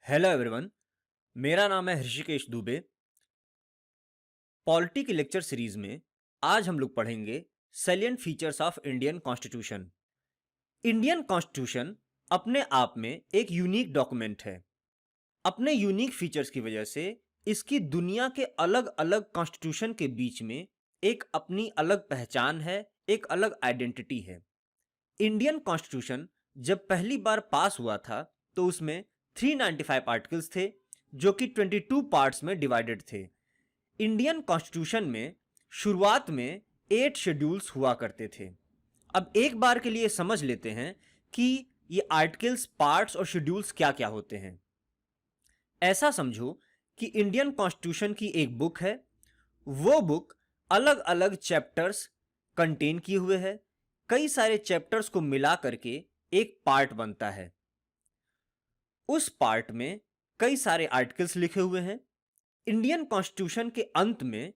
Hello everyone. मेरा नाम है ऋषिकेश दुबे। पॉलिटी की लेक्चर सीरीज में आज हम लोग पढ़ेंगे salient features of Indian constitution. Indian constitution अपने आप में एक यूनिक डॉक्यूमेंट है। अपने यूनिक फीचर्स की वजह से इसकी दुनिया के अलग अलग कॉन्स्टिट्यूशन के बीच में एक अपनी अलग पहचान है, एक अलग आइडेंटिटी है। इंडियन कॉन्स्टिट्यूशन जब पहली बार पास हुआ था तो उसमें 395 आर्टिकल्स थे जो कि 22 पार्ट्स में डिवाइडेड थे। इंडियन कॉन्स्टिट्यूशन में शुरुआत में 8 शेड्यूल्स हुआ करते थे। अब एक बार के लिए समझ लेते हैं कि ये आर्टिकल्स, पार्ट्स और शेड्यूल्स क्या क्या होते हैं। ऐसा समझो कि इंडियन कॉन्स्टिट्यूशन की एक बुक है। वो बुक अलग अलग चैप्टर्स कंटेन किए हुए है। कई सारे चैप्टर्स को मिला करके एक पार्ट बनता है। उस पार्ट में कई सारे आर्टिकल्स लिखे हुए हैं। इंडियन कॉन्स्टिट्यूशन के अंत में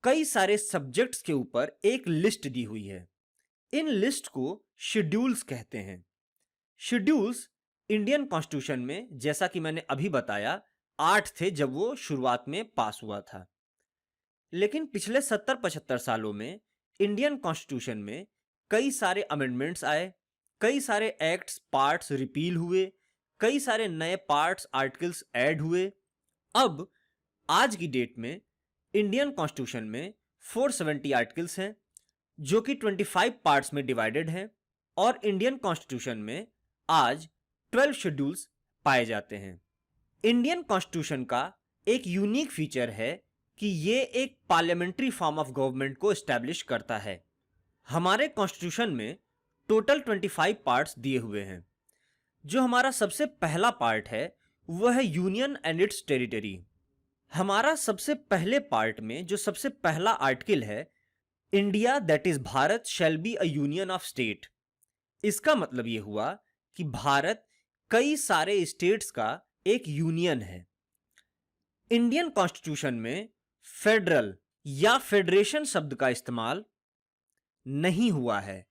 कई सारे सब्जेक्ट्स के ऊपर एक लिस्ट दी हुई है। इन लिस्ट को शेड्यूल्स कहते हैं। शेड्यूल्स इंडियन कॉन्स्टिट्यूशन में, जैसा कि मैंने अभी बताया, 8 थे जब वो शुरुआत में पास हुआ था। लेकिन पिछले 70-75 सालों में इंडियन कॉन्स्टिट्यूशन में कई सारे अमेंडमेंट्स आए, कई सारे एक्ट्स, पार्ट्स रिपील हुए, कई सारे नए पार्ट्स, आर्टिकल्स ऐड हुए। अब आज की डेट में इंडियन कॉन्स्टिट्यूशन में 470 आर्टिकल्स हैं जो कि 25 पार्ट्स में डिवाइडेड हैं, और इंडियन कॉन्स्टिट्यूशन में आज 12 शेड्यूल्स पाए जाते हैं। इंडियन कॉन्स्टिट्यूशन का एक यूनिक फीचर है कि ये एक पार्लियामेंट्री फॉर्म ऑफ गवर्नमेंट को एस्टैब्लिश करता है। हमारे कॉन्स्टिट्यूशन में टोटल 25 पार्ट्स दिए हुए हैं। जो हमारा सबसे पहला पार्ट है वह है यूनियन एंड इट्स टेरिटरी। हमारा सबसे पहले पार्ट में जो सबसे पहला आर्टिकल है, India that is Bharat shall be a union of state. इसका मतलब यह हुआ कि भारत कई सारे स्टेट्स का एक यूनियन है। इंडियन कॉन्स्टिट्यूशन में फेडरल या फेडरेशन शब्द का इस्तेमाल नहीं हुआ है।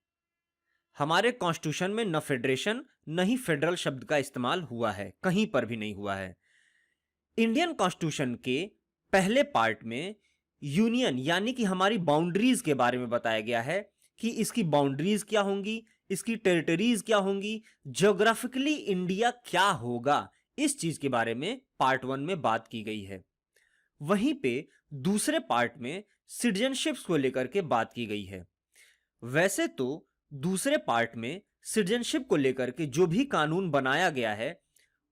हमारे कॉन्स्टिट्यूशन में न फेडरेशन न ही फेडरल शब्द का इस्तेमाल हुआ है, कहीं पर भी नहीं हुआ है। इंडियन कॉन्स्टिट्यूशन के पहले पार्ट में यूनियन यानी कि हमारी बाउंड्रीज के बारे में बताया गया है कि इसकी बाउंड्रीज क्या होंगी, इसकी टेरिटरीज क्या होंगी, ज्योग्राफिकली इंडिया क्या होगा, इस चीज के बारे में पार्ट 1 में बात की गई है। वहीं पे दूसरे पार्ट में सिटीजनशिप्स को लेकर के बात की गई है। वैसे तो दूसरे पार्ट में सिटीजनशिप को लेकर के जो भी कानून बनाया गया है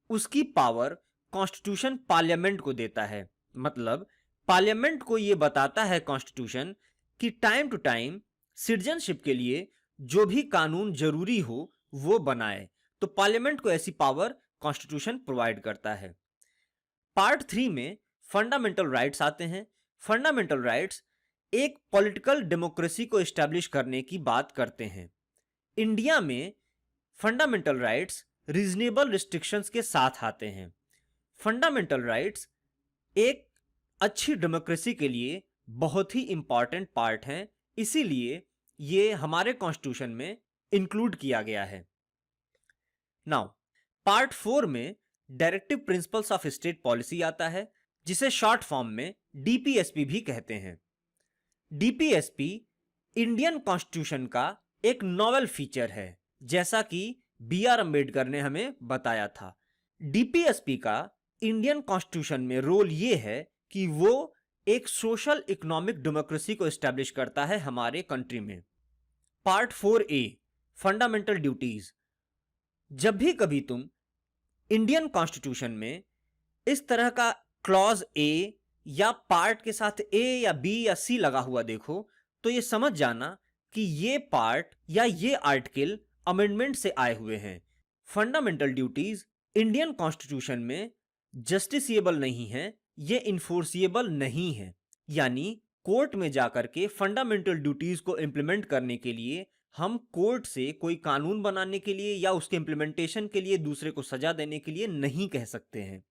उसकी पावर कॉन्स्टिट्यूशन पार्लियामेंट को देता है। मतलब पार्लियामेंट को यह बताता है कॉन्स्टिट्यूशन कि टाइम टू टाइम सिटीजनशिप के लिए जो भी कानून जरूरी हो वो बनाए। तो पार्लियामेंट को ऐसी पावर कॉन्स्टिट्यूशन प्रोवाइड करता है। पार्ट 3 में फंडामेंटल राइट्स आते हैं। फंडामेंटल राइट्स एक पॉलिटिकल डेमोक्रेसी को एस्टैब्लिश करने की बात करते हैं। इंडिया में फंडामेंटल राइट्स रीजनेबल रिस्ट्रिक्शंस के साथ आते हैं। फंडामेंटल राइट्स एक अच्छी डेमोक्रेसी के लिए बहुत ही इंपॉर्टेंट पार्ट हैं, इसीलिए ये हमारे कॉन्स्टिट्यूशन में इंक्लूड किया गया है। नाउ पार्ट 4 में directive principles of state policy आता है, जिसे शॉर्ट फॉर्म में डीपीएसपी भी कहते हैं। डीपीएसपी इंडियन कॉन्स्टिट्यूशन का एक नॉवेल फीचर है, जैसा कि बी.आर. अम्बेडकर ने हमें बताया था। डीपीएसपी का इंडियन कॉन्स्टिट्यूशन में रोल यह है कि वो एक सोशल इकोनॉमिक डेमोक्रेसी को एस्टैब्लिश करता है हमारे कंट्री में। Part 4A fundamental duties. जब भी कभी तुम इंडियन कॉन्स्टिट्यूशन में इस तरह का क्लॉज ए या पार्ट के साथ ए या बी या सी लगा हुआ देखो तो ये समझ जाना कि ये पार्ट या ये आर्टिकल अमेंडमेंट से आए हुए हैं। फंडामेंटल ड्यूटीज इंडियन कॉन्स्टिट्यूशन में जस्टिसिएबल नहीं है, ये इन्फोर्सिएबल नहीं है। यानी कोर्ट में जाकर के फंडामेंटल ड्यूटीज को इंप्लीमेंट करने के लिए हम कोर्ट से कोई कानून बनाने के लिए या उसके इंप्लीमेंटेशन के लिए दूसरे को सजा देने के लिए नहीं कह सकते हैं।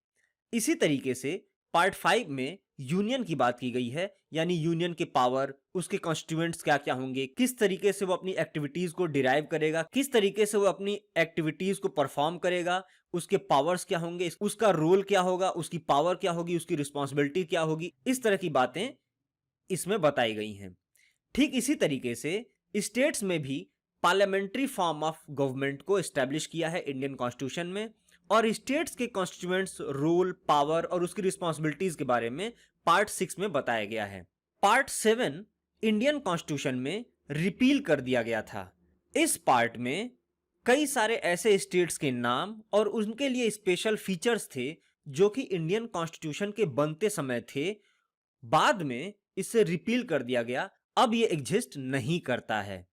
इसी तरीके से पार्ट 5 में यूनियन की बात की गई है, यानी यूनियन के पावर, उसके कॉन्स्टिट्यूएंट्स क्या क्या होंगे, किस तरीके से वो अपनी एक्टिविटीज को डिराइव करेगा, किस तरीके से वो अपनी एक्टिविटीज को परफॉर्म करेगा, उसके पावर्स क्या होंगे, उसका रोल क्या होगा, उसकी पावर क्या होगी, उसकी रिस्पॉन्सिबिलिटी क्या होगी, इस तरह की बातें इसमें बताई गई हैं। ठीक इसी तरीके से स्टेट्स में भी पार्लियामेंट्री फॉर्म ऑफ गवर्नमेंट को एस्टेब्लिश किया है इंडियन कॉन्स्टिट्यूशन में, और स्टेट्स के कॉन्स्टिट्यूएंट्स, रोल, पावर और उसकी रिस्पॉन्सिबिलिटीज के बारे में पार्ट 6 में बताया गया है। पार्ट 7 इंडियन कॉन्स्टिट्यूशन में रिपील कर दिया गया था। इस पार्ट में कई सारे ऐसे स्टेट्स के नाम और उनके लिए स्पेशल फीचर्स थे जो कि इंडियन कॉन्स्टिट्यूशन के बनते समय थे, बाद में इसे रिपील कर दिया गया, अब ये एग्जिस्ट नहीं करता है।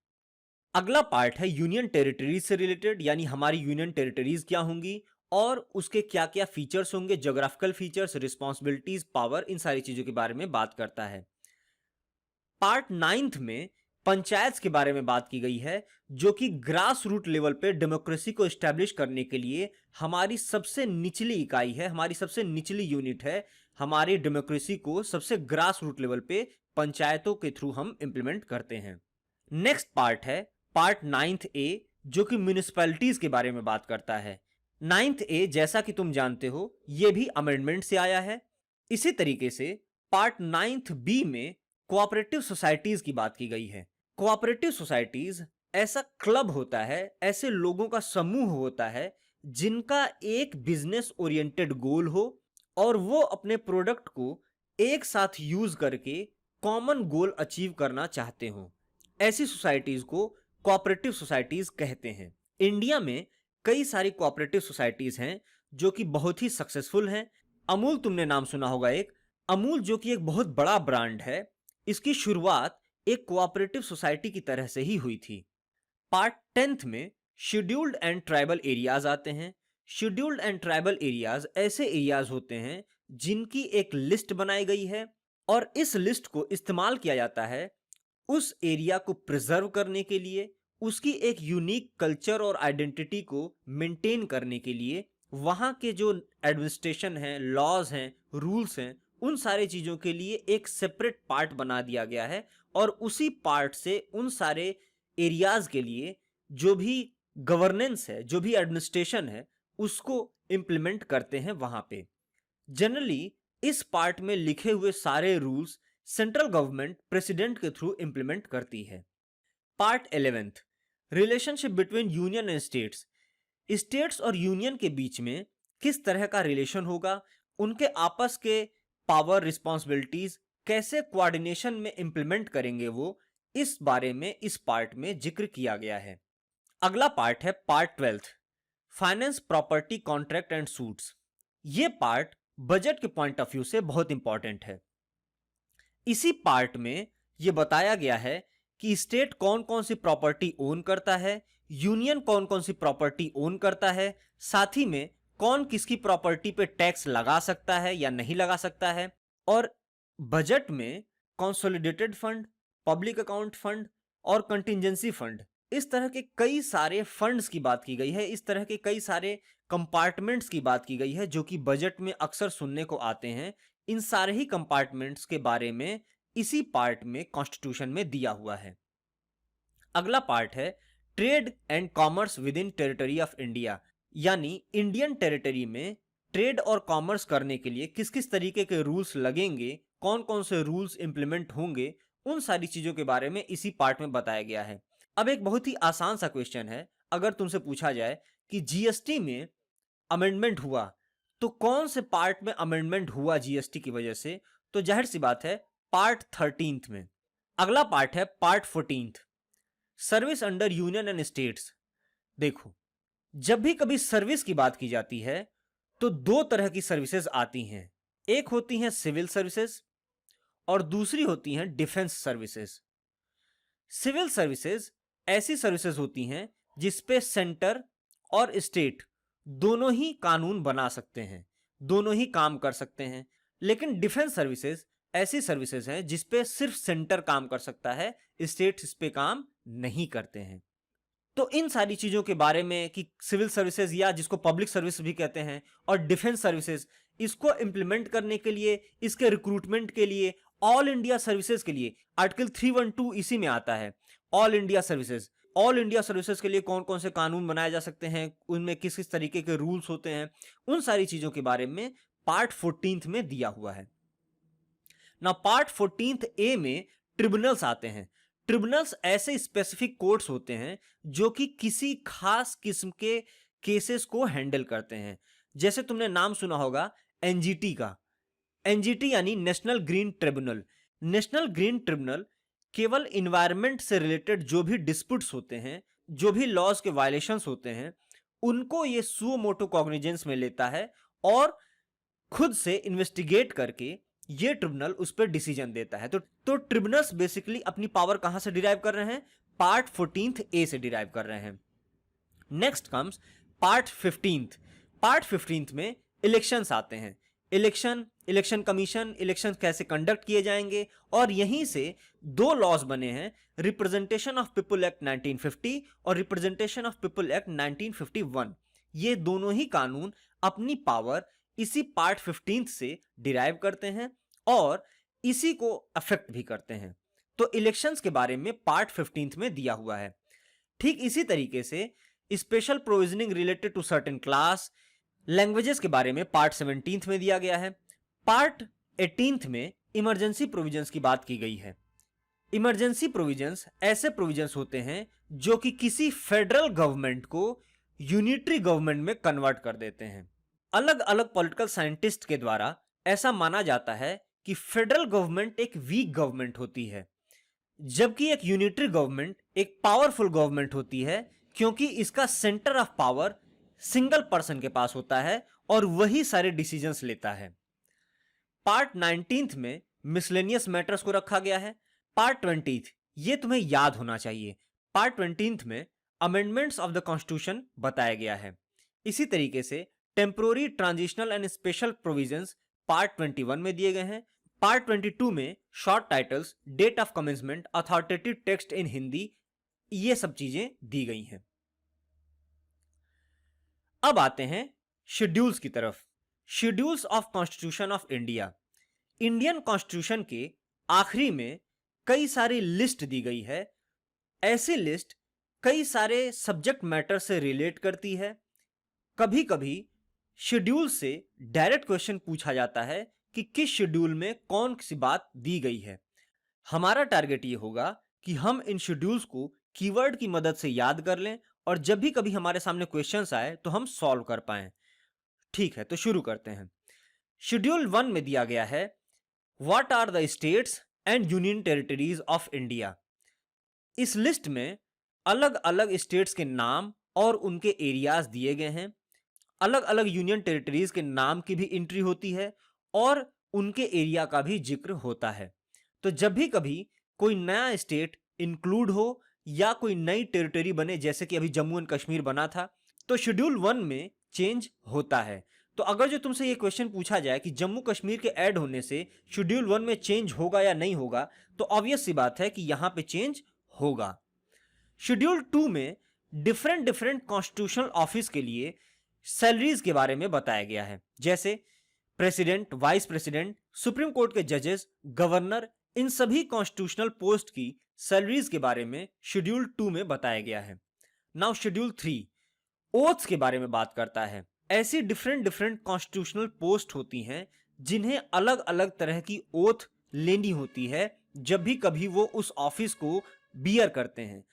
अगला पार्ट है यूनियन टेरिटरीज से रिलेटेड, यानी हमारी यूनियन टेरिटरीज क्या होंगी और उसके क्या क्या फीचर्स होंगे, ज्योग्राफिकल फीचर्स, रिस्पॉन्सिबिलिटीज, पावर, इन सारी चीजों के बारे में बात करता है। पार्ट 9 में पंचायत के बारे में बात की गई है, जो कि ग्रास रूट लेवल पे डेमोक्रेसी को एस्टैब्लिश करने के लिए हमारी सबसे निचली इकाई है, हमारी सबसे निचली यूनिट है। हमारी डेमोक्रेसी को सबसे ग्रास रूट लेवल पे पंचायतों के थ्रू हम इंप्लीमेंट करते हैं। नेक्स्ट पार्ट है पार्ट 9 ए, जो कि म्यूनिसिपैलिटीज के बारे में बात करता है। 9 ए, जैसा कि तुम जानते हो, यह भी अमेंडमेंट से आया है। इसी तरीके से पार्ट 9 बी में कोऑपरेटिव सोसाइटीज की बात की गई है। कोऑपरेटिव सोसाइटीज ऐसा क्लब होता है, ऐसे लोगों का समूह होता है जिनका एक बिजनेस ओरिएंटेड गोल हो और वो अपने प्रोडक्ट को एक साथ यूज करके कॉमन गोल अचीव करना चाहते हो। ऐसी सोसाइटीज को कोऑपरेटिव सोसाइटीज कहते हैं। इंडिया में कई सारी कोऑपरेटिव सोसाइटीज हैं जो कि बहुत ही सक्सेसफुल हैं। अमूल, तुमने नाम सुना होगा एक। अमूल जो कि एक बहुत बड़ा ब्रांड है, इसकी शुरुआत एक कोऑपरेटिव सोसाइटी की तरह से ही हुई थी। पार्ट 10 में शेड्यूल्ड एंड ट्राइबल एरियाज आते हैं। शेड्यूल्ड एंड ट्राइबल एरियाज ऐसे एरियाज होते हैं जिनकी एक लिस्ट बनाई गई है और इस लिस्ट को इस्तेमाल किया जाता है उस एरिया को प्रिजर्व करने के लिए, उसकी एक यूनिक कल्चर और आइडेंटिटी को मेंटेन करने के लिए। वहां के जो एडमिनिस्ट्रेशन है, लॉज हैं, रूल्स हैं, उन सारे चीजों के लिए एक सेपरेट पार्ट बना दिया गया है और उसी पार्ट से उन सारे एरियाज के लिए जो भी गवर्नेंस है, जो भी एडमिनिस्ट्रेशन है, उसको इंप्लीमेंट करते हैं वहां पे। जनरली इस पार्ट में लिखे हुए सारे रूल्स सेंट्रल गवर्नमेंट प्रेसिडेंट के थ्रू इंप्लीमेंट करती है। Part 11 relationship between union and states. States और यूनियन के बीच में किस तरह का रिलेशन होगा, उनके आपस के पावर, रिस्पॉन्सिबिलिटीज कैसे कोऑर्डिनेशन में इंप्लीमेंट करेंगे, वो इस बारे में इस पार्ट में जिक्र किया गया है। अगला पार्ट है part 12 finance, property, contract and suits. ये पार्ट बजट के पॉइंट ऑफ व्यू से बहुत इंपॉर्टेंट है। इसी पार्ट में यह बताया गया है कि स्टेट कौन कौन सी प्रॉपर्टी ओन करता है, यूनियन कौन कौन सी प्रॉपर्टी ओन करता है, साथ ही में कौन किसकी प्रॉपर्टी पे टैक्स लगा सकता है या नहीं लगा सकता है, और बजट में consolidated fund, public account fund और कंटिजेंसी फंड, इस तरह के कई सारे फंड्स की बात की गई है। इस तरह के कई सारे कंपार्टमेंट्स की बात की गई है जो कि बजट में अक्सर सुनने को आते हैं। इन सारे ही कंपार्टमेंट्स के बारे में इसी पार्ट में कॉन्स्टिट्यूशन में दिया हुआ है। अगला पार्ट है trade and commerce with in territory of India, यानी इंडियन टेरिटरी में ट्रेड और कॉमर्स करने के लिए किस किस तरीके के रूल्स लगेंगे, कौन कौन से रूल्स इंप्लीमेंट होंगे, उन सारी चीजों के बारे में इसी पार्ट में बताया गया है। अब एक बहुत ही आसान सा क्वेश्चन है, अगर तुमसे पूछा जाए कि जीएसटी में अमेंडमेंट हुआ तो कौन से पार्ट में अमेंडमेंट हुआ जीएसटी की वजह से, तो जाहिर सी बात है पार्ट 13 में। अगला पार्ट है part 14 service under union and states. देखो, जब भी कभी सर्विस की बात की जाती है तो दो तरह की सर्विसेज आती हैं। एक होती हैं सिविल सर्विसेज और दूसरी होती हैं डिफेंस सर्विसेज। सिविल सर्विसेज ऐसी सर्विसेज होती हैं जिसपे सेंटर और स्टेट दोनों ही कानून बना सकते हैं, दोनों ही काम कर सकते हैं। लेकिन डिफेंस सर्विसेज ऐसी सर्विसेज हैं जिसपे सिर्फ सेंटर काम कर सकता है, स्टेट इस पे काम नहीं करते हैं। तो इन सारी चीजों के बारे में कि सिविल सर्विसेज या जिसको पब्लिक सर्विस भी कहते हैं और डिफेंस सर्विसेज, इसको इंप्लीमेंट करने के लिए, इसके रिक्रूटमेंट के लिए, ऑल इंडिया सर्विसेज के लिए आर्टिकल 312 इसी में आता है। All India services, all India services के लिए कौन कौन से कानून बनाए जा सकते हैं, उनमें किस किस तरीके के रूल्स होते हैं, उन सारी चीजों के बारे में पार्ट 14 में दिया हुआ है ना। पार्ट 14 ए में ट्रिब्यूनल्स आते हैं। ट्रिब्यूनल्स ऐसे स्पेसिफिक कोर्ट्स होते हैं जो कि किसी खास किस्म के केसेस को हैंडल करते हैं। जैसे तुमने नाम सुना होगा एनजीटी का, एनजीटी यानी national green tribunal. National green tribunal केवल इन्वायरमेंट से रिलेटेड जो भी डिस्प्यूट्स होते हैं, जो भी लॉज के वायलेशंस होते हैं, उनको ये सुओ मोटो कॉग्निजेंस में लेता है और खुद से इन्वेस्टिगेट करके ये ट्रिब्यूनल उस पर डिसीजन देता है। तो ट्रिब्यूनल्स बेसिकली अपनी पावर कहां से डिराइव कर रहे हैं? पार्ट 14 ए से डिराइव कर रहे हैं। Next comes part 15। पार्ट 15 में इलेक्शंस आते हैं। इलेक्शन कमीशन, इलेक्शन कैसे कंडक्ट किए जाएंगे, और यहीं से दो लॉज बने हैं, रिप्रेजेंटेशन ऑफ पीपल एक्ट 1950 और रिप्रेजेंटेशन ऑफ पीपल एक्ट 1951। ये दोनों ही कानून अपनी पावर इसी पार्ट 15 से डिराइव करते हैं और इसी को अफेक्ट भी करते हैं। तो इलेक्शंस के बारे में पार्ट 15 में दिया हुआ है। ठीक इसी तरीके से special provisioning related to certain class, languages के बारे में पार्ट 17 में दिया गया है। पार्ट 18 में इमरजेंसी प्रोविजंस की बात की गई है। इमरजेंसी प्रोविजंस ऐसे प्रोविजंस होते हैं जो कि किसी फेडरल गवर्नमेंट को यूनिटरी गवर्नमेंट में कन्वर्ट कर देते हैं। अलग अलग पॉलिटिकल साइंटिस्ट के द्वारा ऐसा माना जाता है कि फेडरल गवर्नमेंट एक वीक गवर्नमेंट होती है, जबकि एक यूनिटरी गवर्नमेंट एक पावरफुल गवर्नमेंट होती है, क्योंकि इसका centre of power single person के पास होता है और वही सारे डिसीजंस लेता है। पार्ट 19 में मिसलेनियस मैटर्स को रखा गया है। पार्ट 20 ये तुम्हें याद होना चाहिए। पार्ट 20 में अमेंडमेंट्स ऑफ द कॉन्स्टिट्यूशन बताया गया है। इसी तरीके से temporary, transitional and special provisions part 21 में दिए गए हैं। पार्ट 22 में short titles, date of commencement, authoritative text in Hindi, ये सब चीजें दी गई हैं। अब आते हैं शेड्यूल्स की तरफ। Schedules of constitution of India. Indian constitution के आखिरी में कई सारी लिस्ट दी गई है। ऐसी लिस्ट कई सारे सब्जेक्ट मैटर से रिलेट करती है। कभी कभी शेड्यूल से डायरेक्ट क्वेश्चन पूछा जाता है कि किस शेड्यूल में कौन सी बात दी गई है। हमारा टारगेट ये होगा कि हम इन शेड्यूल्स को कीवर्ड की मदद से याद कर लें और जब भी कभी हमारे सामने क्वेश्चंस आए तो हम सॉल्व कर पाएं। ठीक है, तो शुरू करते हैं। शेड्यूल 1 में दिया गया है, what are the states and union territories of India. इस लिस्ट में अलग अलग स्टेट्स के नाम और उनके एरियाज दिए गए हैं। अलग अलग यूनियन टेरिटरीज के नाम की भी एंट्री होती है और उनके एरिया का भी जिक्र होता है। तो जब भी कभी कोई नया स्टेट इंक्लूड हो या कोई नई टेरिटरी बने, जैसे कि अभी जम्मू एंड कश्मीर बना था, तो शेड्यूल 1 में चेंज होता है। तो अगर जो तुमसे ये क्वेश्चन पूछा जाए कि जम्मू कश्मीर के ऐड होने से शेड्यूल 1 में चेंज होगा या नहीं होगा, तो ऑब्वियस सी बात है कि यहां पे चेंज होगा। शेड्यूल 2 में डिफरेंट कॉन्स्टिट्यूशनल ऑफिस के लिए सैलरीज के बारे में बताया गया है, जैसे president, vice president, supreme court के जजेस, गवर्नर, इन सभी कॉन्स्टिट्यूशनल पोस्ट की सैलरीज के बारे में शेड्यूल 2 में बताया गया है। नाउ शेड्यूल 3 ओथ्स के बारे में बात करता है। ऐसी डिफरेंट कॉन्स्टिट्यूशनल पोस्ट होती हैं जिन्हें अलग अलग तरह की ओथ लेनी होती है जब भी कभी वो उस ऑफिस को बियर करते हैं।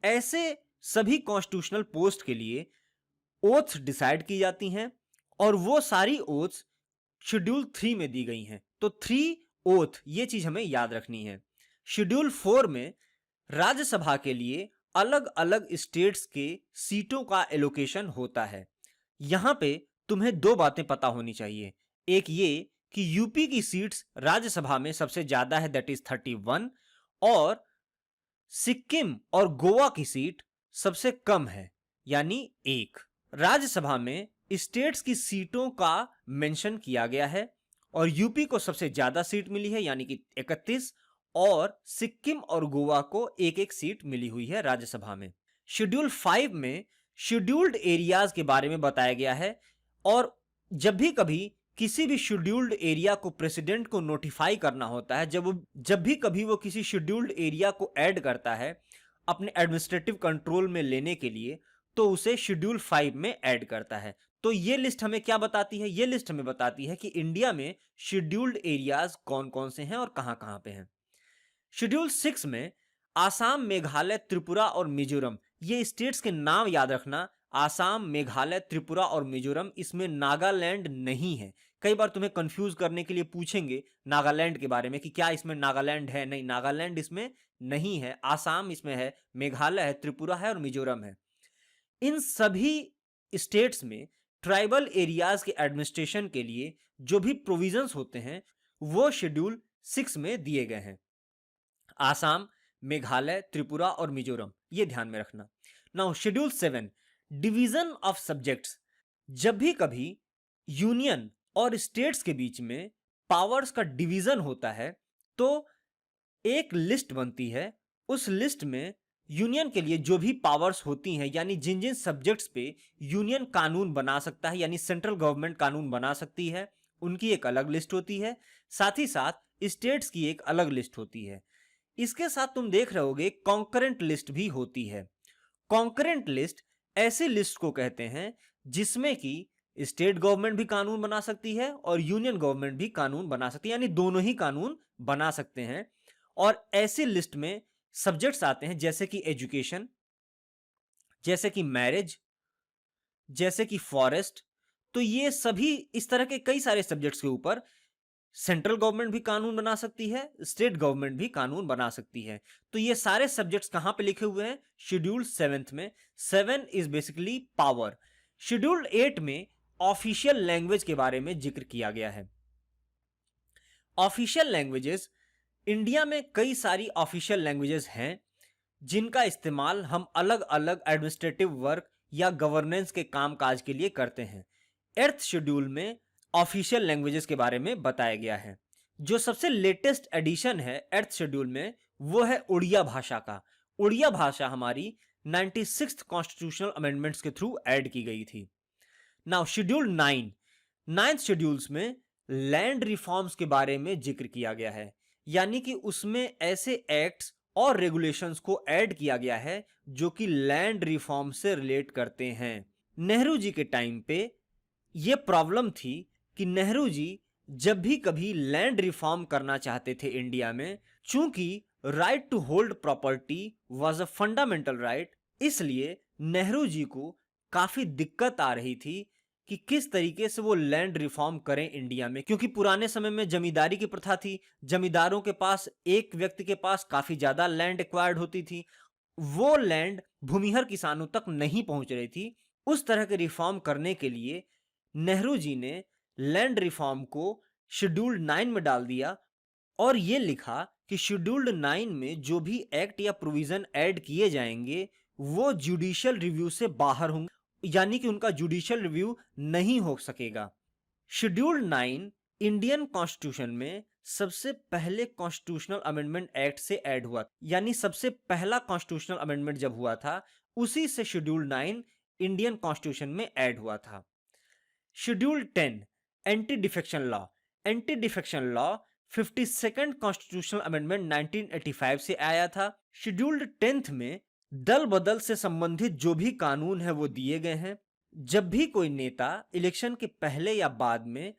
ऐसे सभी कॉन्स्टिट्यूशनल पोस्ट के लिए ओथ्स डिसाइड की जाती हैं और वो सारी ओथ्स शेड्यूल 3 में दी गई हैं। तो 3 ओथ, ये चीज हमें याद रखनी है। शेड्यूल 4 में राज्यसभा के लिए अलग अलग स्टेट्स के सीटों का एलोकेशन होता है। यहां पे तुम्हें दो बातें पता होनी चाहिए। एक ये कि यूपी की सीट्स राज्यसभा में सबसे ज्यादा है, दैट इज 31, और सिक्किम और गोवा की सीट सबसे कम है, यानी 1। राज्यसभा में स्टेट्स की सीटों का मेंशन किया गया है और यूपी को सबसे ज्यादा सीट मिली है, यानी कि 31, और सिक्किम और गोवा को एक एक सीट मिली हुई है राज्यसभा में। शेड्यूल 5 में शेड्यूल्ड एरियाज के बारे में बताया गया है और जब भी कभी किसी भी शेड्यूल्ड एरिया को प्रेसिडेंट को नोटिफाई करना होता है जब भी कभी वो किसी शेड्यूल्ड एरिया को ऐड करता है अपने एडमिनिस्ट्रेटिव कंट्रोल में लेने के लिए, तो उसे शेड्यूल 5 में ऐड करता है। तो ये लिस्ट हमें क्या बताती है? ये लिस्ट हमें बताती है कि इंडिया में शेड्यूल्ड एरियाज कौन कौन से हैं और कहां कहां पे हैं। शेड्यूल 6 में आसाम, मेघालय, त्रिपुरा और मिजोरम, ये स्टेट्स के नाम याद रखना। आसाम, मेघालय, त्रिपुरा और मिजोरम, इसमें नागालैंड नहीं है। कई बार तुम्हें कंफ्यूज करने के लिए पूछेंगे नागालैंड के बारे में कि क्या इसमें नागालैंड है। नहीं, नागालैंड इसमें नहीं है। आसाम इसमें है, मेघालय है, त्रिपुरा है और मिजोरम है। इन सभी स्टेट्स में ट्राइबल एरियाज के एडमिनिस्ट्रेशन के लिए जो भी प्रोविजंस होते हैं वो शेड्यूल 6 में दिए गए हैं। आसाम, मेघालय, त्रिपुरा और मिजोरम, ये ध्यान में रखना। Now schedule 7, division of subjects. जब भी कभी यूनियन और स्टेट्स के बीच में पावर्स का डिवीजन होता है तो एक लिस्ट बनती है। उस लिस्ट में यूनियन के लिए जो भी पावर्स होती हैं, यानी जिन जिन सब्जेक्ट्स पे यूनियन कानून बना सकता है, यानी सेंट्रल गवर्नमेंट कानून बना सकती है, उनकी एक अलग लिस्ट होती है। साथ ही साथ स्टेट्स की एक अलग लिस्ट होती है। इसके साथ तुम देख रहे होगे कॉन्करेंट लिस्ट भी होती है। कॉन्करेंट लिस्ट ऐसी लिस्ट को कहते हैं जिसमें कि स्टेट गवर्नमेंट भी कानून बना सकती है और यूनियन गवर्नमेंट भी कानून बना सकती है, यानी दोनों ही कानून बना सकते हैं। और ऐसी लिस्ट में सब्जेक्ट्स आते हैं जैसे कि एजुकेशन, जैसे कि मैरिज, जैसे कि फॉरेस्ट। तो ये सभी इस तरह के कई सारे सब्जेक्ट्स के ऊपर सेंट्रल गवर्नमेंट भी कानून बना सकती है, स्टेट गवर्नमेंट भी कानून बना सकती है। तो ये सारे सब्जेक्ट्स कहां पे लिखे हुए हैं? शेड्यूल 7 में। 7 इज बेसिकली पावर। शेड्यूल 8 में ऑफिशियल लैंग्वेज के बारे में जिक्र किया गया है। ऑफिशियल लैंग्वेजेस, इंडिया में कई सारी ऑफिशियल लैंग्वेजेस हैं जिनका इस्तेमाल हम अलग अलग एडमिनिस्ट्रेटिव वर्क या गवर्नेंस के कामकाज के लिए करते हैं। 8th शेड्यूल में ऑफिशियल लैंग्वेजेस के बारे में बताया गया है। जो सबसे लेटेस्ट एडिशन है 8th शेड्यूल में वो है उड़िया भाषा का। उड़िया भाषा हमारी 96th कॉन्स्टिट्यूशनल अमेंडमेंट्स के थ्रू ऐड की गई थी। नाउ शेड्यूल 9, 9th शेड्यूल्स में लैंड रिफॉर्म्स के बारे में जिक्र किया गया है, यानी कि उसमें ऐसे एक्ट्स और रेगुलेशंस को ऐड किया गया है जो कि लैंड रिफॉर्म से रिलेट करते हैं। नेहरू जी के टाइम पे यह प्रॉब्लम थी कि नेहरू जी जब भी कभी लैंड रिफॉर्म करना चाहते थे इंडिया में, चूंकि right to hold property was a fundamental right, इसलिए नेहरू जी को काफी दिक्कत आ रही थी कि किस तरीके से वो लैंड रिफॉर्म करें इंडिया में, क्योंकि पुराने समय में जमींदारी की प्रथा थी। जमींदारों के पास, एक व्यक्ति के पास काफी ज्यादा लैंड एक्वायर्ड होती थी। वो लैंड भूमिहर किसानों तक नहीं पहुंच रही थी। उस तरह के रिफॉर्म करने के लिए नेहरू जी ने लैंड रिफॉर्म को शेड्यूल्ड 9 में डाल दिया और ये लिखा कि शेड्यूल्ड 9 में जो भी एक्ट या प्रोविजन ऐड किए जाएंगे वो जुडिशियल रिव्यू से बाहर होंगे, यानी कि उनका जुडिशियल रिव्यू नहीं हो सकेगा। शेड्यूल 9 इंडियन कॉन्स्टिट्यूशन में सबसे पहले कॉन्स्टिट्यूशनल अमेंडमेंट एक्ट से ऐड हुआ, यानी सबसे पहला कॉन्स्टिट्यूशनल अमेंडमेंट जब हुआ था उसी से शेड्यूल 9 इंडियन कॉन्स्टिट्यूशन में ऐड हुआ था। Schedule 10 anti defection law. Anti defection law 52nd constitutional amendment 1985 से आया था। शेड्यूल्ड 10th में दल बदल से संबंधित जो भी कानून है वो दिए गए हैं। जब भी कोई नेता इलेक्शन के पहले या बाद में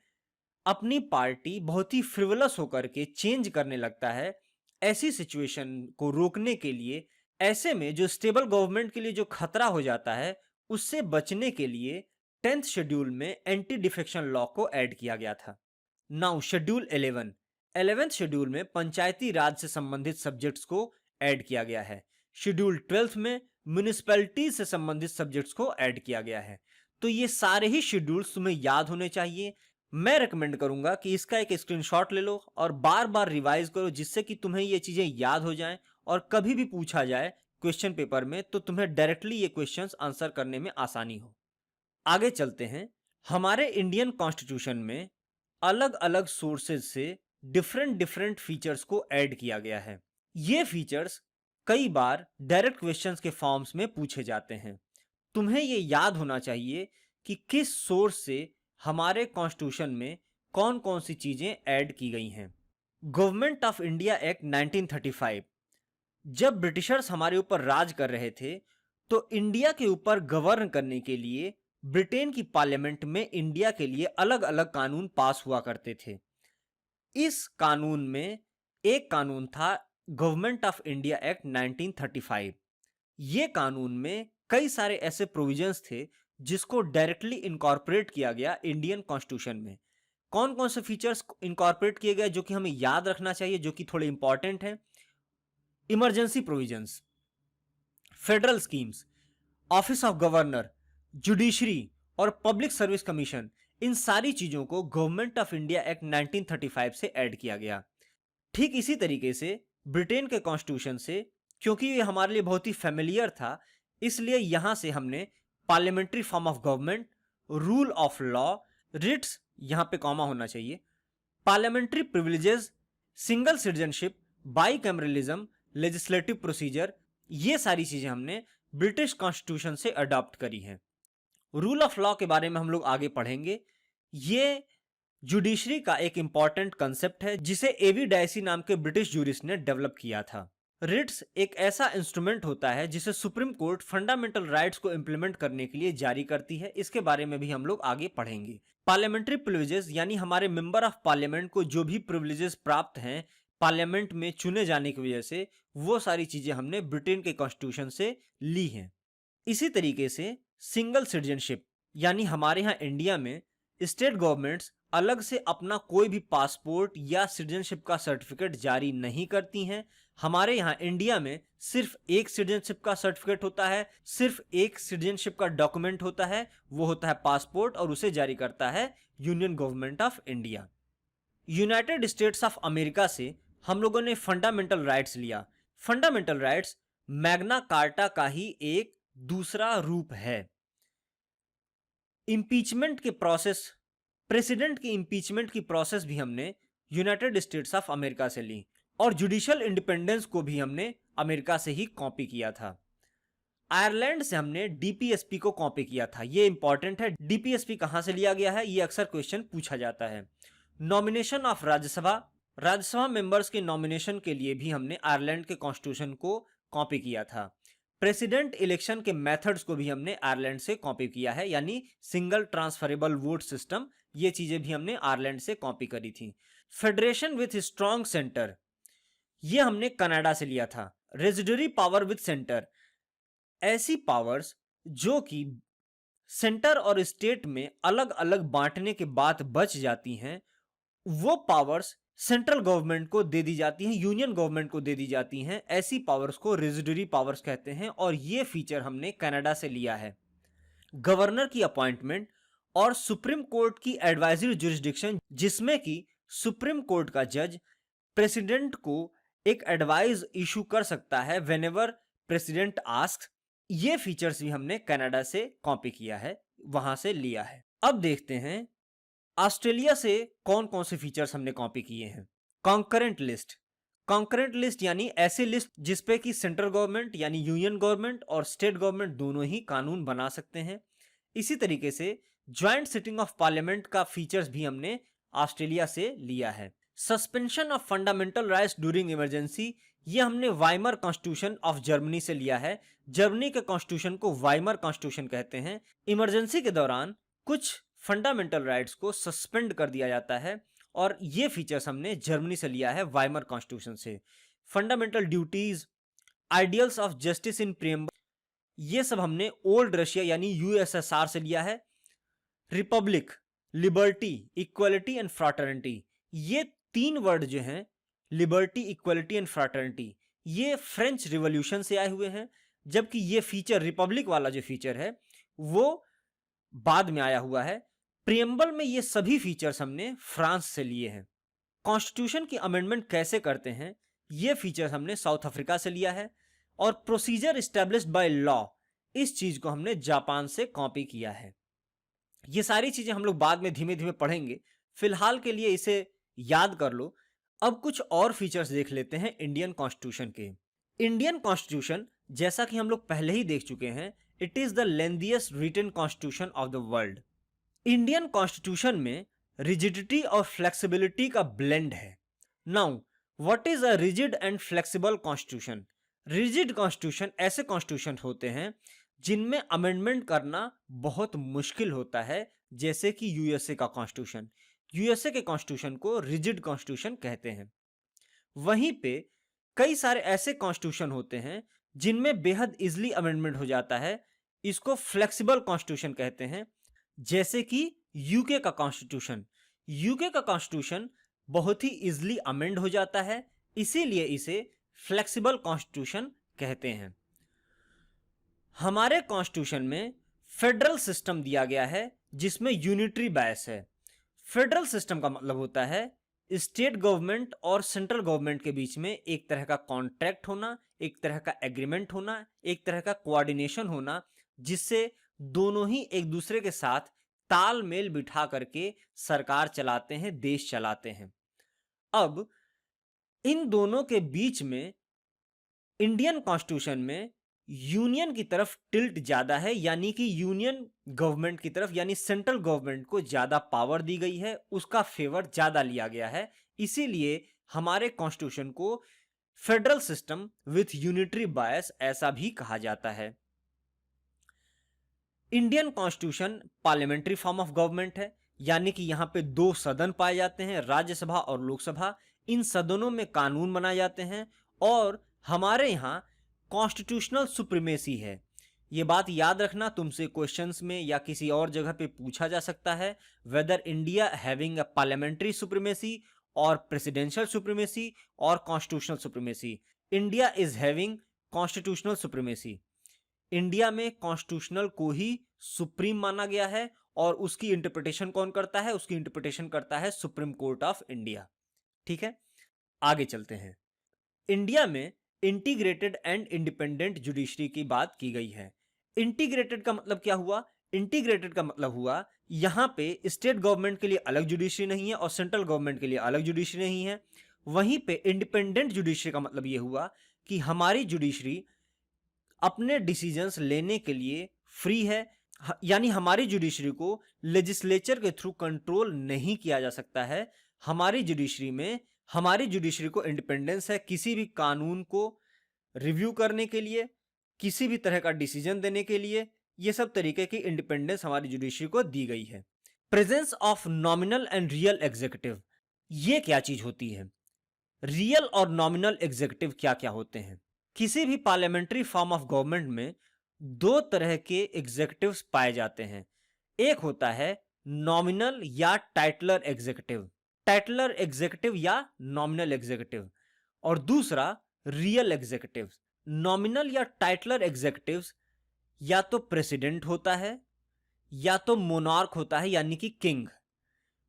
अपनी पार्टी बहुत ही फ्रिवलस होकर के चेंज करने लगता है, ऐसी सिचुएशन को रोकने के लिए, ऐसे में जो स्टेबल गवर्नमेंट के लिए जो खतरा हो जाता है उससे बचने के लिए 10th शेड्यूल में एंटी डिफेक्शन लॉ को ऐड किया गया था। नाउ शेड्यूल 11, 11th शेड्यूल में पंचायती राज से संबंधित सब्जेक्ट्स को ऐड किया गया है। शेड्यूल 12 में म्युनिसिपैलिटी से संबंधित सब्जेक्ट्स को ऐड किया गया है। तो ये सारे ही शेड्यूल्स तुम्हें याद होने चाहिए। मैं रेकमेंड करूंगा कि इसका एक स्क्रीनशॉट ले लो और बार बार रिवाइज करो, जिससे कि तुम्हें ये चीजें याद हो जाएं और कभी भी पूछा जाए क्वेश्चन पेपर में तो तुम्हें डायरेक्टली ये क्वेश्चंस आंसर करने में आसानी हो। आगे चलते हैं। हमारे इंडियन कॉन्स्टिट्यूशन में अलग अलग सोर्सेज से डिफरेंट फीचर्स को ऐड किया गया है। ये फीचर्स कई बार डायरेक्ट क्वेश्चंस के फॉर्म्स में पूछे जाते हैं। तुम्हें ये याद होना चाहिए कि किस सोर्स से हमारे कॉन्स्टिट्यूशन में कौन कौन सी चीजें ऐड की गई हैं। Government of India act 1935। जब ब्रिटिशर्स हमारे ऊपर राज कर रहे थे तो इंडिया के ऊपर गवर्न करने के लिए ब्रिटेन की पार्लियामेंट में इंडिया के लिए अलग अलग कानून पास हुआ करते थे। इस कानून में एक कानून था गवर्नमेंट ऑफ इंडिया एक्ट 1935। ये कानून में कई सारे ऐसे प्रोविजंस थे जिसको डायरेक्टली इनकॉर्पोरेट किया गया इंडियन कॉन्स्टिट्यूशन में। कौन कौन से फीचर्स इनकॉर्पोरेट किए गए जो कि हमें याद रखना चाहिए, जो कि थोड़े इंपॉर्टेंट हैं? Emergency provisions, federal schemes, office of governor, judiciary और पब्लिक सर्विस कमीशन, इन सारी चीजों को गवर्नमेंट ऑफ इंडिया एक्ट 1935 से ऐड किया गया। ठीक इसी तरीके से ब्रिटेन के कॉन्स्टिट्यूशन से, क्योंकि ये हमारे लिए बहुत ही फेमिलियर था, इसलिए यहां से हमने parliamentary form of government, rule of law, writs, यहां पे कॉमा होना चाहिए, parliamentary privileges, single citizenship, bicameralism, legislative procedure, ये सारी चीजें हमने ब्रिटिश कॉन्स्टिट्यूशन से अडॉप्ट करी हैं। रूल ऑफ लॉ के बारे में हम लोग आगे पढ़ेंगे। ये जुडिशरी का एक इंपॉर्टेंट कंसेप्ट है जिसे एवी डायसी नाम के ब्रिटिश जूरिस्ट ने डेवलप किया था। रिट्स एक ऐसा इंस्ट्रूमेंट होता है जिसे सुप्रीम कोर्ट फंडामेंटल राइट्स को इंप्लीमेंट करने के लिए जारी करती है। इसके बारे में भी हम लोग आगे पढ़ेंगे। पार्लियामेंट्री प्रिविलेजेस, यानी हमारे मेंबर ऑफ पार्लियामेंट को जो भी प्रिविलेजेस प्राप्त हैं पार्लियामेंट में चुने जाने की वजह से, वो सारी चीजें हमने ब्रिटेन के कॉन्स्टिट्यूशन से ली हैं। इसी तरीके से सिंगल सिटीजनशिप, यानी हमारे यहाँ इंडिया में स्टेट गवर्नमेंट्स अलग से अपना कोई भी पासपोर्ट या सिटीजनशिप का सर्टिफिकेट जारी नहीं करती हैं। हमारे यहाँ इंडिया में सिर्फ एक सिटीजनशिप का सर्टिफिकेट होता है, सिर्फ एक सिटीजनशिप का डॉक्यूमेंट होता है, वो होता है पासपोर्ट, और उसे जारी करता है union government of India. United states of America से हम लोगों ने फंडामेंटल राइट्स लिया। फंडामेंटल राइट्स मैग्ना कार्टा का ही एक दूसरा रूप है। इंपीचमेंट के प्रोसेस, प्रेसिडेंट की इंपीचमेंट की प्रोसेस भी हमने यूनाइटेड स्टेट्स ऑफ अमेरिका से ली, और जुडिशियल इंडिपेंडेंस को भी हमने अमेरिका से ही कॉपी किया था। आयरलैंड से हमने डीपीएसपी को कॉपी किया था। यह इंपॉर्टेंट है, डीपीएसपी कहां से लिया गया है, यह अक्सर क्वेश्चन पूछा जाता है। Nomination of Rajya Sabha, Rajya Sabha members के नॉमिनेशन के लिए भी हमने आयरलैंड के कॉन्स्टिट्यूशन को कॉपी किया था। प्रेसिडेंट इलेक्शन के मेथड्स को भी हमने आयरलैंड से कॉपी किया है, यानी सिंगल ट्रांसफरेबल वोट सिस्टम, ये चीजें भी हमने आयरलैंड से कॉपी करी थी। फेडरेशन विथ स्ट्रॉन्ग सेंटर, ये हमने कनाडा से लिया था। रेजिडरी पावर विथ सेंटर, ऐसी पावर्स जो कि सेंटर और स्टेट में अलग अलग बांटने के बाद बच जाती हैं, वो पावर्स सेंट्रल गवर्नमेंट को दे दी जाती हैं, यूनियन गवर्नमेंट को दे दी जाती हैं। ऐसी पावर्स को रेजिडरी पावर्स कहते हैं, और ये फीचर हमने कनाडा से लिया है। गवर्नर की अपॉइंटमेंट और सुप्रीम कोर्ट की एडवाइजरी जुरिस्डिक्शन, जिसमें कि सुप्रीम कोर्ट का जज प्रेसिडेंट को एक एडवाइस इशू कर सकता है व्हेनेवर प्रेसिडेंट आस्क्स। ये फीचर्स भी हमने कनाडा से कॉपी किया है, वहां से लिया है। अब देखते हैं ऑस्ट्रेलिया से कौन कौन से फीचर्स हमने कॉपी किए हैं। कॉन्करेंट लिस्ट, कॉन्करेंट लिस्ट यानी ऐसी लिस्ट जिसपे कि सेंट्रल गवर्नमेंट यानी यूनियन गवर्नमेंट और स्टेट गवर्नमेंट दोनों ही कानून बना सकते हैं। इसी तरीके से ज्वाइंट सिटिंग ऑफ पार्लियामेंट का फीचर्स भी हमने ऑस्ट्रेलिया से लिया है। Suspension of fundamental rights during emergency, ये हमने वाइमर कॉन्स्टिट्यूशन ऑफ जर्मनी से लिया है। जर्मनी के कॉन्स्टिट्यूशन को वाइमर कॉन्स्टिट्यूशन कहते हैं। इमरजेंसी के दौरान कुछ फंडामेंटल राइट्स को सस्पेंड कर दिया जाता है, और ये फीचर्स हमने जर्मनी से लिया है वाइमर कॉन्स्टिट्यूशन से। Fundamental duties, ideals of justice in preamble, ये सब हमने ओल्ड रशिया यानी यूएसएसआर से लिया है। Republic, liberty, equality and fraternity, ये तीन वर्ड जो हैं लिबर्टी, इक्वलिटी एंड फ्रैटर्निटी, ये फ्रेंच रिवॉल्यूशन से आए हुए हैं, जबकि ये फीचर रिपब्लिक वाला जो फीचर है वो बाद में आया हुआ है। प्रीएम्बल में ये सभी फीचर्स हमने फ्रांस से लिए हैं। कॉन्स्टिट्यूशन की अमेंडमेंट कैसे करते हैं, ये फीचर्स हमने साउथ अफ्रीका से लिया है। और प्रोसीजर एस्टैब्लिश्ड बाय लॉ, इस चीज को हमने जापान से कॉपी किया है। ये सारी चीजें हम लोग बाद में धीमे धीमे पढ़ेंगे, फिलहाल के लिए इसे याद कर लो। अब कुछ और फीचर्स देख लेते हैं इंडियन कॉन्स्टिट्यूशन के। इंडियन कॉन्स्टिट्यूशन, जैसा कि हम लोग पहले ही देख चुके हैं, it is the lengthiest written constitution of the world. Indian constitution में रिजिडिटी और फ्लेक्सिबिलिटी का ब्लेंड है। Now what is a rigid and flexible constitution? Rigid constitution ऐसे कॉन्स्टिट्यूशन होते हैं जिनमें अमेंडमेंट करना बहुत मुश्किल होता है, जैसे कि यूएसए का कॉन्स्टिट्यूशन। यूएसए के कॉन्स्टिट्यूशन को रिजिड कॉन्स्टिट्यूशन कहते हैं। वहीं पे कई सारे ऐसे कॉन्स्टिट्यूशन होते हैं जिनमें बेहद इजीली अमेंडमेंट हो जाता है, इसको फ्लेक्सिबल कॉन्स्टिट्यूशन कहते हैं। जैसे कि यूके का कॉन्स्टिट्यूशन। यूके का कॉन्स्टिट्यूशन बहुत ही इजीली अमेंड हो जाता है, इसीलिए इसे फ्लेक्सिबल कॉन्स्टिट्यूशन कहते हैं। हमारे कॉन्स्टिट्यूशन में फेडरल सिस्टम दिया गया है जिसमें यूनिटरी बायस है। फेडरल सिस्टम का मतलब होता है स्टेट गवर्नमेंट और सेंट्रल गवर्नमेंट के बीच में एक तरह का कॉन्ट्रैक्ट होना, एक तरह का एग्रीमेंट होना, एक तरह का कोऑर्डिनेशन होना, जिससे दोनों ही एक दूसरे के साथ तालमेल बिठा करके सरकार चलाते हैं, देश चलाते हैं। अब इन दोनों के बीच में इंडियन कॉन्स्टिट्यूशन में यूनियन की तरफ टिल्ट ज्यादा है, यानी कि यूनियन गवर्नमेंट की तरफ, यानी सेंट्रल गवर्नमेंट को ज्यादा पावर दी गई है, उसका फेवर ज्यादा लिया गया है। इसीलिए हमारे कॉन्स्टिट्यूशन को फेडरल सिस्टम विथ यूनिटरी बायस ऐसा भी कहा जाता है। Indian constitution parliamentary form of government है, यानी कि यहां पे दो सदन पाए जाते हैं, राज्यसभा और लोकसभा। इन सदनों में कानून बनाए जाते हैं और हमारे यहां कॉन्स्टिट्यूशनल सुप्रीमेसी है। ये बात याद रखना, तुमसे क्वेश्चंस में या किसी और जगह पे पूछा जा सकता है, weather India having a parliamentary supremacy और प्रेसिडेंशियल सुप्रीमेसी और constitutional supremacy. India is having constitutional supremacy. India में कॉन्स्टिट्यूशनल को ही सुप्रीम माना गया है और उसकी इंटरप्रिटेशन कौन करता है? उसकी इंटरप्रिटेशन करता है सुप्रीम कोर्ट ऑफ इंडिया। ठीक है, आगे चलते हैं। इंडिया में इंटीग्रेटेड एंड इंडिपेंडेंट जुडिशरी की बात की गई है। इंटीग्रेटेड का मतलब क्या हुआ? इंटीग्रेटेड का मतलब हुआ यहां पे स्टेट गवर्नमेंट के लिए अलग जुडिशरी नहीं है और सेंट्रल गवर्नमेंट के लिए अलग जुडिशरी नहीं है। वहीं पे इंडिपेंडेंट जुडिशरी का मतलब यह हुआ कि हमारी जुडिशरी अपने डिसीजंस लेने के लिए फ्री है, यानी हमारी जुडिशरी को लेजिस्लेचर के थ्रू कंट्रोल नहीं किया जा सकता है। हमारी जुडिशरी को इंडिपेंडेंस है किसी भी कानून को रिव्यू करने के लिए, किसी भी तरह का डिसीजन देने के लिए। ये सब तरीके की इंडिपेंडेंस हमारी जुडिशरी को दी गई है। Presence of nominal and real executive, ये क्या चीज होती है? रियल और नॉमिनल एग्जीक्यूटिव क्या क्या होते हैं? किसी भी पार्लियामेंट्री फॉर्म ऑफ गवर्नमेंट में दो तरह के एग्जीक्यूटिव्स पाए जाते हैं। एक होता है नॉमिनल या टाइटलर एग्जीक्यूटिव, टाइटलर एग्जीक्यूटिव या नॉमिनल एग्जीक्यूटिव, और दूसरा रियल एग्जीक्यूटिव। नॉमिनल या टाइटलर एग्जीक्यूटिव्स या तो प्रेसिडेंट होता है या तो मोनार्क होता है, यानी कि किंग।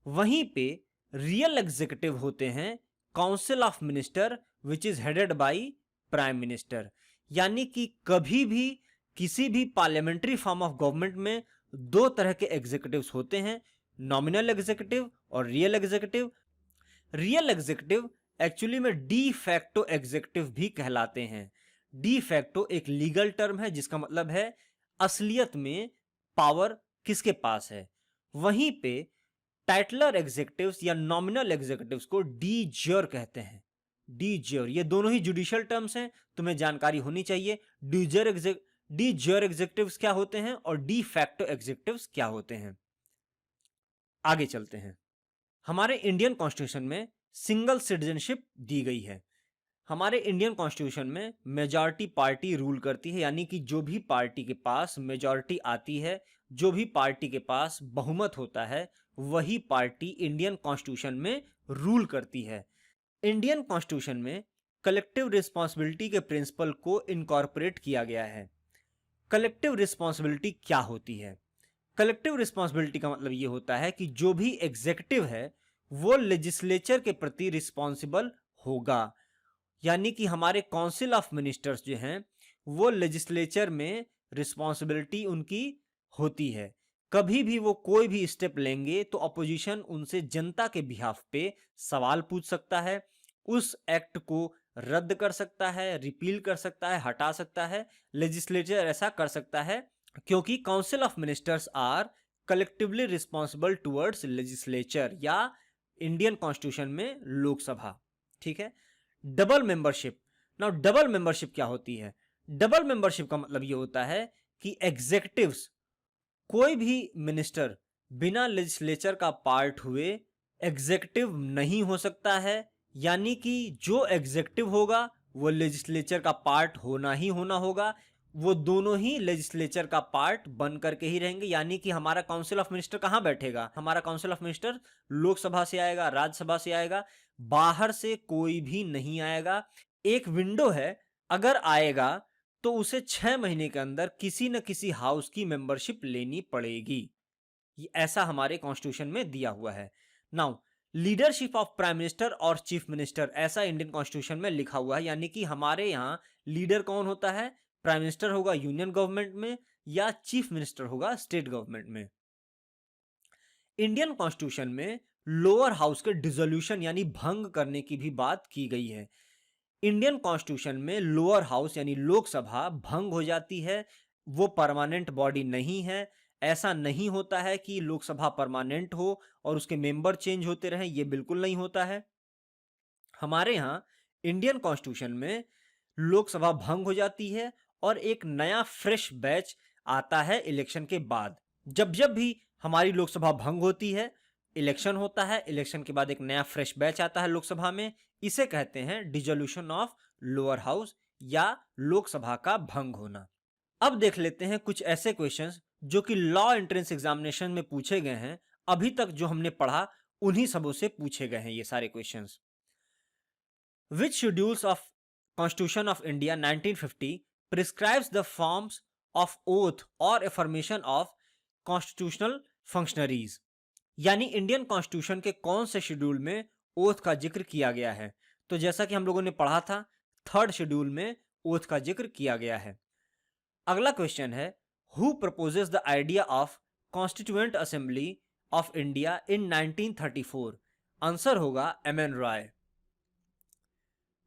वहीं पे रियल एग्जीक्यूटिव होते हैं council of minister which is headed by prime minister. यानी कि कभी भी किसी भी पार्लियामेंट्री फॉर्म ऑफ गवर्नमेंट में दो तरह के एग्जीक्यूटिव्स होते हैं, नॉमिनल एग्जीक्यूटिव और real executive. Real executive actually में डी फैक्टो एग्जीक्यूटिव भी कहलाते हैं। डी फैक्टो एक लीगल टर्म है जिसका मतलब है असलियत में पावर किसके पास है। वहीं पे टाइटलर एग्जीक्यूटिव्स या नॉमिनल एग्जीक्यूटिव्स को डी ज्योर कहते हैं। डी ज्योर, ये दोनों ही जुडिशियल टर्म्स हैं, तुम्हें जानकारी होनी चाहिए। डी ज्योर एग्जीक्यूटिव्स क्या होते हैं और डी फैक्टो एग्जीक्यूटिव्स क्या होते हैं। आगे चलते हैं। हमारे इंडियन कॉन्स्टिट्यूशन में सिंगल सिटीजनशिप दी गई है। हमारे इंडियन कॉन्स्टिट्यूशन में मेजॉरिटी पार्टी रूल करती है, यानी कि जो भी पार्टी के पास मेजॉरिटी आती है, जो भी पार्टी के पास बहुमत होता है, वही पार्टी इंडियन कॉन्स्टिट्यूशन में रूल करती है। इंडियन कॉन्स्टिट्यूशन में कलेक्टिव रिस्पॉन्सिबिलिटी के प्रिंसिपल को इनकॉर्पोरेट किया गया है। कलेक्टिव रिस्पॉन्सिबिलिटी क्या होती है? कलेक्टिव रिस्पॉन्सिबिलिटी का मतलब यह होता है कि जो भी एग्जीक्यूटिव है वो लेजिस्लेचर के प्रति रिस्पॉन्सिबल होगा। यानी कि हमारे काउंसिल ऑफ मिनिस्टर्स जो हैं वो लेजिस्लेचर में रिस्पॉन्सिबिलिटी उनकी होती है। कभी भी वो कोई भी स्टेप लेंगे तो अपोजिशन उनसे जनता के बिहाफ पे सवाल पूछ सकता है, उस एक्ट को रद्द कर सकता है, रिपील कर सकता है, हटा सकता है। लेजिस्लेचर ऐसा कर सकता है क्योंकि council of ministers are collectively responsible towards legislature या इंडियन कॉन्स्टिट्यूशन में लोकसभा। ठीक है। Double membership. Now double membership क्या होती है? डबल मेंबरशिप का मतलब ये होता है कि एग्जीक्यूटिव्स, कोई भी मिनिस्टर बिना लेजिस्लेचर का पार्ट हुए एग्जीक्यूटिव नहीं हो सकता है, यानी कि जो एग्जीक्यूटिव होगा वो लेजिस्लेचर का पार्ट होना ही होना होगा। वो दोनों ही लेजिस्लेचर का पार्ट बन करके ही रहेंगे, यानी कि हमारा काउंसिल ऑफ मिनिस्टर कहां बैठेगा? हमारा काउंसिल ऑफ मिनिस्टर लोकसभा से आएगा, राज्यसभा से आएगा, बाहर से कोई भी नहीं आएगा। एक विंडो है, अगर आएगा तो उसे 6 महीने के अंदर किसी न किसी हाउस की मेंबरशिप लेनी पड़ेगी। ऐसा हमारे कॉन्स्टिट्यूशन में दिया हुआ है। Now leadership of prime minister और चीफ मिनिस्टर, ऐसा इंडियन कॉन्स्टिट्यूशन में लिखा हुआ है, यानी कि हमारे यहां लीडर कौन होता है? प्राइम मिनिस्टर होगा यूनियन गवर्नमेंट में, या चीफ मिनिस्टर होगा स्टेट गवर्नमेंट में। इंडियन कॉन्स्टिट्यूशन में लोअर हाउस के डिसोल्यूशन यानी भंग करने की भी बात की गई है। इंडियन कॉन्स्टिट्यूशन में लोअर हाउस यानी लोकसभा भंग हो जाती है, वो परमानेंट बॉडी नहीं है। ऐसा नहीं होता है कि लोकसभा परमानेंट हो और उसके मेंबर चेंज होते रहें, ये बिल्कुल नहीं होता है। हमारे यहां इंडियन कॉन्स्टिट्यूशन में लोकसभा भंग हो जाती है और एक नया फ्रेश बैच आता है इलेक्शन के बाद। जब जब भी हमारी लोकसभा भंग होती है, इलेक्शन होता है, इलेक्शन के बाद एक नया फ्रेश बैच आता है लोकसभा में, इसे कहते हैं डिसोल्यूशन ऑफ लोअर हाउस या लोकसभा का भंग होना। अब देख लेते हैं कुछ ऐसे क्वेश्चंस जो कि लॉ एंट्रेंस एग्जामिनेशन में पूछे गए हैं। अभी तक जो हमने पढ़ा उन्हीं सबों से पूछे गए हैं ये सारे questions. Which schedules of Constitution of India 1950 prescribes the forms of oath or affirmation of constitutional functionaries? यानी इंडियन कॉन्स्टिट्यूशन के कौन से शेड्यूल में ओथ का जिक्र किया गया है? तो जैसा कि हम लोगों ने पढ़ा था, थर्ड शेड्यूल में ओथ का जिक्र किया गया है। अगला क्वेश्चन है, who proposes the idea of constituent assembly of India in 1934? Answer होगा एम.एन. रॉय।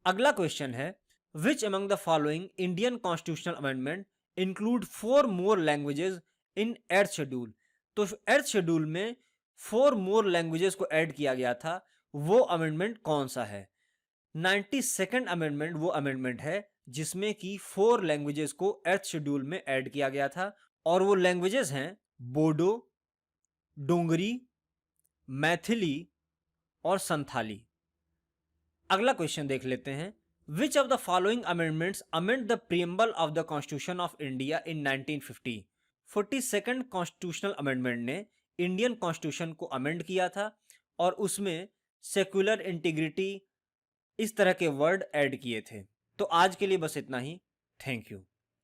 अगला क्वेश्चन है, which among the following Indian constitutional amendment include 4 more languages in 8th schedule? तो 8th शेड्यूल में 4 मोर लैंग्वेजेस को add किया गया था, वो अमेंडमेंट कौन सा है? 92nd अमेंडमेंट वो अमेंडमेंट है जिसमें कि 4 लैंग्वेजेस को 8th शेड्यूल में ऐड किया गया था, और वो लैंग्वेजेस हैं बोडो, डोंगरी, मैथिली और संथाली। अगला क्वेश्चन देख लेते हैं, which of the following amendments amend the preamble of the constitution of India in 1950? 42nd constitutional amendment ने इंडियन कॉन्स्टिट्यूशन को अमेंड किया था और उसमें सेक्युलर इंटीग्रिटी इस तरह के वर्ड ऐड किए थे। तो आज के लिए बस इतना ही। Thank you.